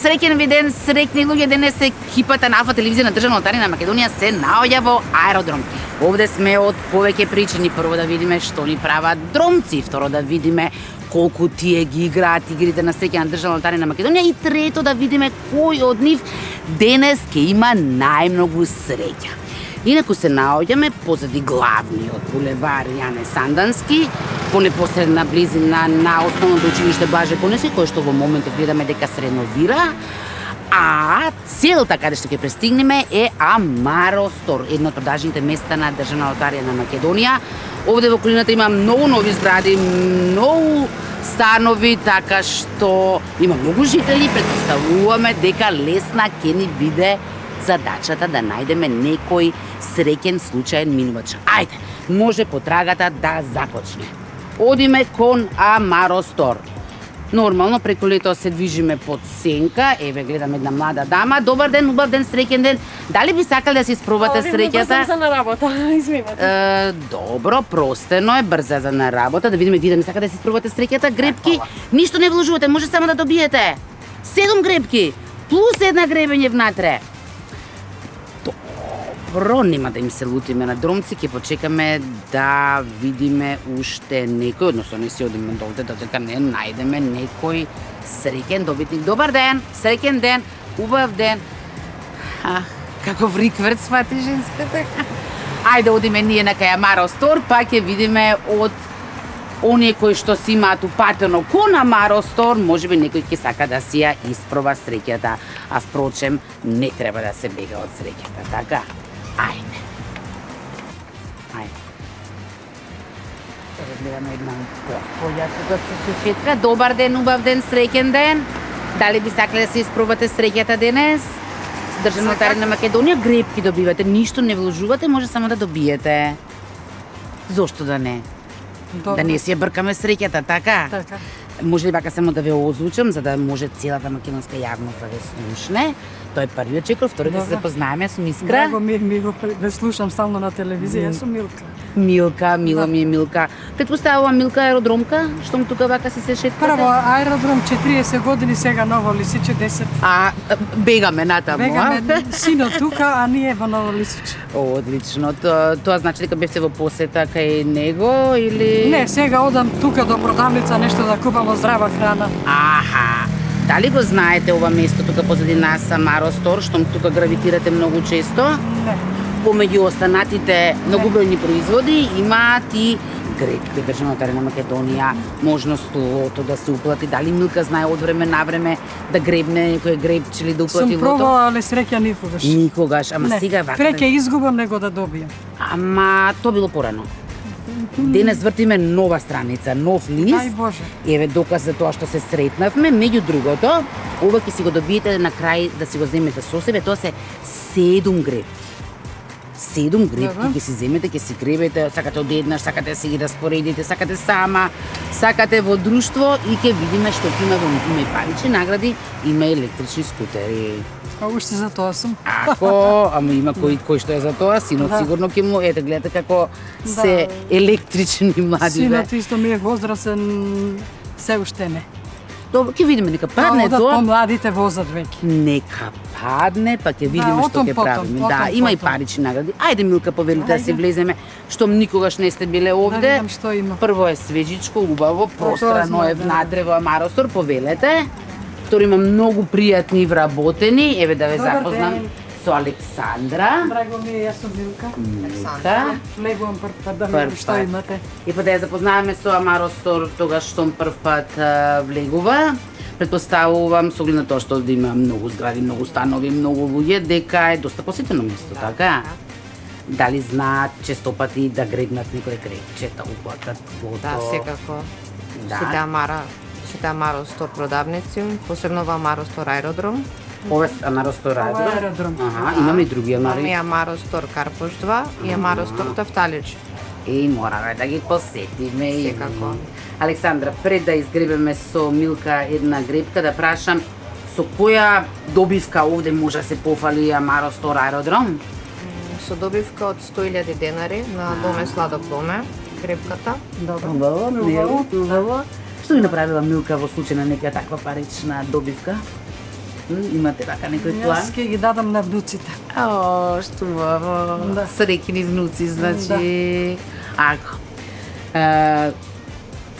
Среќен ви ден, среќни луѓе, денес екипата на Алфа телевизија на државна лотарија на Македонија се наоѓа во аеродром. Овде сме од повеќе причини. Прво да видиме што ни прават дромци, второ да видиме колку тие ги играат игрите на среќа на државна лотарија на Македонија и трето да видиме кој од нив денес ќе има најмногу среќа. Инаку се наоѓаме позади главниот булевар Јане Сандански, по непосредна близина на основното училиште Блаже Коневски, кој што во моментот гледаме дека се реновира, а целта каде што ќе пристигнеме е Амаро Стор, едно од продажните места на државна лотарија на Македонија. Овде во околината има многу нови згради, многу станови, така што има многу жители, претпоставуваме дека лесна ќе ни биде задачата да најдеме некој среќен случаен минувач. Ајде, може потрагата да започне. Одиме кон Амаро Стор. Нормално преку лето се движиме под сенка. Еве гледам една млада дама. Добар ден, убав ден, среќен ден. Дали би сакале да си испробате среќата? Брза на работа, извинете. Добро, простено е, брза за на работа. Да видиме ви да не сака да си испробате среќата. Гребки, ништо не вложувате, може само да добиете. 7 гребки, плюс една гребење внатре. Добро, нема да им се лутиме на дромци, ќе почекаме да видиме уште некој, односно не си одиме долте, додека не најдеме некој среќен добитник. Добар ден, среќен ден, убав ден. Каков рикверт свати женската. Ајде одиме ние на кај Амаро Стор, па ќе видиме од оние кои што си имаат упатено кон Амаро Стор, можеби некој ќе сака да си ја испроба среќата, а впрочем не треба да се бега од среќата, така? Ајде. Сега гледаме една господја тука со сушетка. Добар ден, убав ден, среќен ден. Дали би сакале да се испробате среќата денес? Државна лотарија на Македонија, гребки добивате, ништо не вложувате, може само да добиете. Зошто да не? Добро. Да не си ја бркаме среќата, така? Така. Може ли вака само да ве озвучам, за да може целата македонска јавност да ве слушне? Тој е првиот чекор, вториот да се запознаеме со Искра. Драго ми го ве слушам стално на телевизија, јас сум Милка. Милка, мила ми е Милка. Претпоставувам Милка аеродромка, штом тука вака се шеткате? Прво аеродром 40 години, сега Ново Лисиче 10. Бегаме натаму, Бегаме сино тука, а ние во Ново Лисиче. Одлично. Тоа значи дека бевте во посета кај него или... Не, сега одам тука до продавница нешто да купам здрава храна. Аха. Дали го знаете ова место тука позади нас, Амаро Стор, штом тука гравитирате многу често? Не. Помеѓу останатите многобројни производи имаат и гребки државна лотарија на Македонија, можност лото да се уплати. Дали Милка знае од време на време да гребне некој гребче или да уплати Сум лото? пробала, але среќа никогаш. Никогаш, ама Не, сега вака. преќе изгубам него да добијам. Ама тоа било порано. Денес вртиме нова страница, нов лист. Ај Боже. Еве доказ за тоа што се сретнавме. Меѓу другото, ова ќе си го добиете на крај да си го земете со себе, тоа се 7 гребки. 7 гребки ќе си земете, ќе си гребете, сакате одеднаш, сакате да си ги распоредите, сакате сама, сакате во друштво и ќе видиме што ќе има во нив. Има и парични награди, има и електрични скутери. А уште за тоа сум. Ама има кој што е за тоа, синот сигурно ќе му, ете гледате како се електрични млади бе. Синот исто ми е возрасен, се уште не. Добро, ќе видиме, нека падне Одат тоа. помладите возат веќе. Нека падне, па ќе видиме што отом ќе потом, правиме. отом Да, има и потом. парични награди. Ајде Милка, повелите да се Ајде. влеземе, штом никогаш не сте биле Да овде. видам што има. Прво е свежичко, убаво, пространо знам, е да. внатре во Амаро Стор, повелете. Второ има многу пријатни вработени. Еве да ве Добар запознам ден. со Александра. Драго ми е, јас сум Милка. Милка. Влегувам прв пат да Прв видам што пат. имате. И па да ја запознаваме со Амаро Стор тогаш штом прв пат влегува. Претпоставувам со оглед на тоа што овде има многу згради, многу станови, многу луѓе, дека е доста посетено место, така? Дали знаат честопати да гребнат некој гребчета, уплатат лото? Да, секако. Да. Сите Амаро Стор продавници, посебно во Амаро Стор аеродром. Ова е Амаро Стор Ова е аеродром. аеродром. Аха, имаме и други Имаме Амари. Амаро Стор Карпош 2 и Амаро Стор Тафталич. И мораме да ги посетиме. и Секако. ние. Александра, пред да изгребеме со Милка една гребка, да прашам со која добивка овде може да се пофали Амаро Стор аеродром? Со добивка од 100.000 денари на Доме Сладок Доме, гребката. Добро. Убаво. Што би направила Милка во случај на нека таква парична добивка? Имате така некој план? Јас ќе ги дадам на внуците. О, што убаво. Да. Среќни внуци, значи. Ако.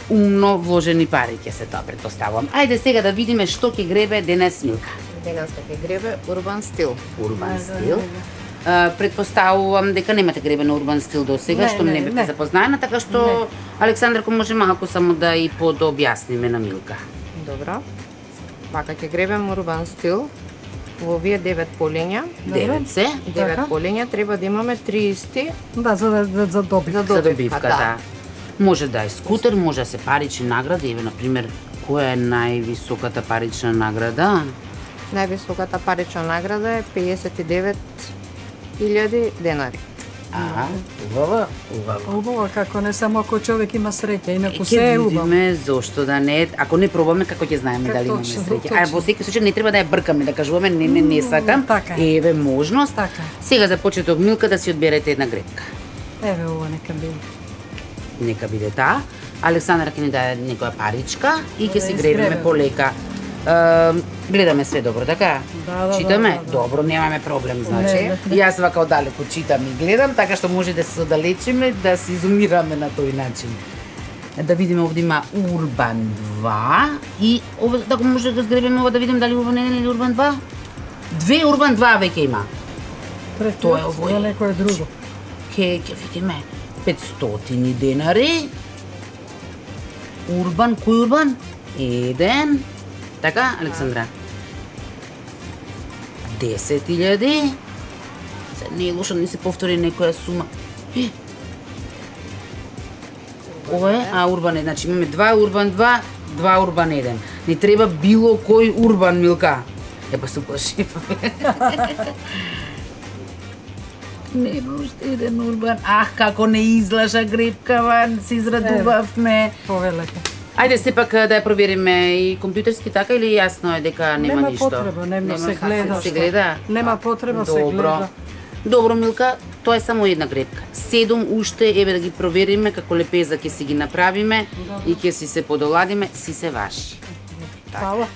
Умно вложени пари ќе се тоа претпоставувам. Ајде сега да видиме што ќе гребе денес Милка. Денес ќе гребе урбан стил. Урбан стил. Претпоставувам дека немате гребе на урбан стил до сега, Не, што не, не бевте не. запознаена, така што Александрко може малку само да и подобјасниме на Милка. Добро. Вака ќе гребем урбан стил. Во овие 9 полиња, Девет се 9 Така. полиња треба да имаме 30 Да, за добив. За за добивка, добивката. да. Може да е скутер, може да се парични награди, еве на пример, која е највисоката парична награда? Највисоката парична награда е 59.000 денари. Убаво, убаво. Убаво, како не само ако човек има среќа, инаку Ќе се е убаво. видиме зошто да не. Ако не пробаме, како ќе знаеме Како дали имаме точно, среќа. точно. А во секој случај не треба да ја бркаме, да кажуваме не сакам. така е. Еве можност. Така е. Сега за почеток Милка да си одберете една гребка. Еве ова нека биде. Нека биде таа. Александра ќе ни даде некоја паричка и ќе Да си изгребеме. гребеме полека. Гледаме све добро, така? Да, Читаме? да. Добро, немаме проблем, значи. Не. Јас вака оддалеку читам и гледам, така што може да се оддалечиме, да се изумираме на тој начин. Да видиме овде има Урбан 2 и ова така може да згребеме ова да видиме дали Урбан 1 или Урбан 2. Две Урбан 2 веќе има. Тоа е Третиот овој. за некое друго. Ќе видиме 500 денари. Урбан, кој Урбан? Еден. Така, Александра? 10.000. Се не е лошо, не се повтори некоја сума. Ова е, Урбан 1, значи имаме 2 Урбан 2, 2 Урбан 1. Не треба било кој Урбан, Милка. Па се уплаши. Нема уште еден Урбан. Како не излажа гребкава, се израдувавме. Повелете. Ајде сепак да ја провериме и компјутерски така или јасно е дека нема ништо? Потреба, нема се како гледа. се гледа? Нема потреба, се Добро. гледа. Добро, Милка, тоа е само една гребка. 7 уште, еве да ги провериме, како лепеза ќе си ги направиме и ќе си се подоладиме, си се ваши. Фала.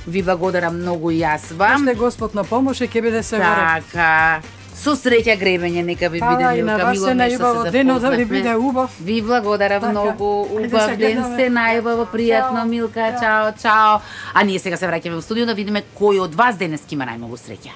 Ви благодарам многу и јас вам. Уште Господ на помош и ќе биде се горе. Така. Со среќа гребење, нека ви биде Фала и на Милка. вас Мило се ме што најубаво се денот да ви запознавме. биде убав. Ви благодарам Така. многу. Ајде Убав се ден гледаме. се, најубаво, пријатно, Чао. Милка. Чао, чао. А ние сега се враќаме во студио да видиме кој од вас денес ќе има најмногу среќа.